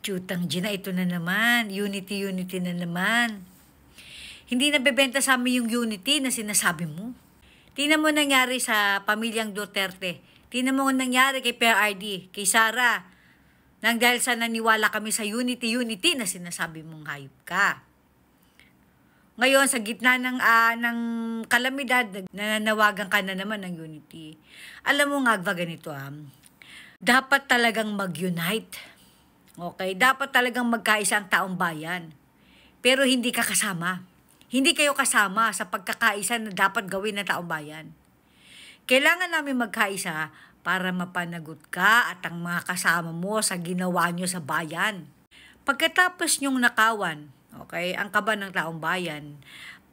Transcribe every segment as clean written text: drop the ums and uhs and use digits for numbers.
Chutang Gina, ito na naman. Unity na naman. Hindi nabebenta sa amin yung unity na sinasabi mo. Tingnan mo nangyari sa pamilyang Duterte. Tingnan mo nangyari kay PRD, kay Sara. Nang dahil sa naniwala kami sa unity na sinasabi mong hayop ka. Ngayon, sa gitna ng kalamidad, nananawagan ka na naman ng unity. Alam mo nga ba ganito, dapat talagang mag-unite. Okay? Dapat talagang magkaisa ang taong bayan. Pero hindi ka kasama. Hindi kayo kasama sa pagkakaisa na dapat gawin ng taong bayan. Kailangan namin magkaisa para mapanagot ka at ang mga kasama mo sa ginawa nyo sa bayan. Pagkatapos nyong nakawan, okay, ang kaba ng taong bayan,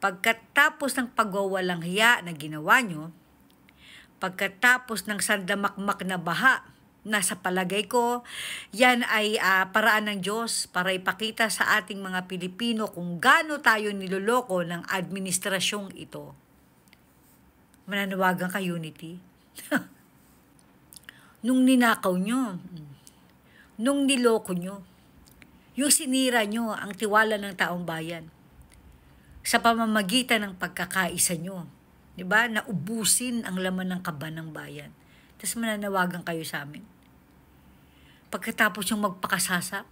pagkatapos ng pagwawalang hiya na ginawa nyo, pagkatapos ng sandamakmak na baha, na sa palagay ko, yan ay paraan ng Diyos para ipakita sa ating mga Pilipino kung gaano tayo niloloko ng administrasyong ito. Mananawagan ka, unity. Nung ninakaw nyo, nung niloko nyo, yung sinira nyo ang tiwala ng taong bayan sa pamamagitan ng pagkakaisa nyo, diba? Naubusin ang laman ng kaba ng bayan. Tapos mananawagan kayo sa amin. Pagkatapos yung magpakasasa,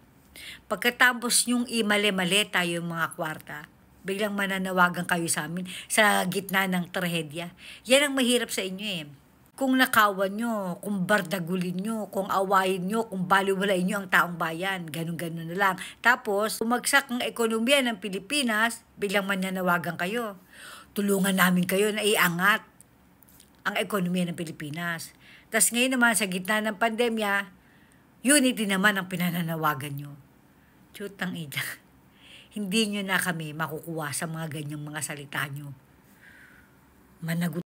pagkatapos yung imale-male tayo yung mga kwarta, biglang mananawagan kayo sa amin sa gitna ng trahedya. Yan ang mahirap sa inyo Kung nakawan nyo, kung bardagulin nyo, kung awayin nyo, kung baliwalain nyo ang taong bayan, ganun-ganun na lang. Tapos, bumagsak ang ekonomiya ng Pilipinas, biglang mananawagan kayo. Tulungan namin kayo na iangat ang ekonomiya ng Pilipinas. Tapos ngayon naman, sa gitna ng pandemya, unity naman ang pinananawagan nyo. Chutang ina. Hindi nyo na kami makukuha sa mga ganyang mga salita nyo. Managot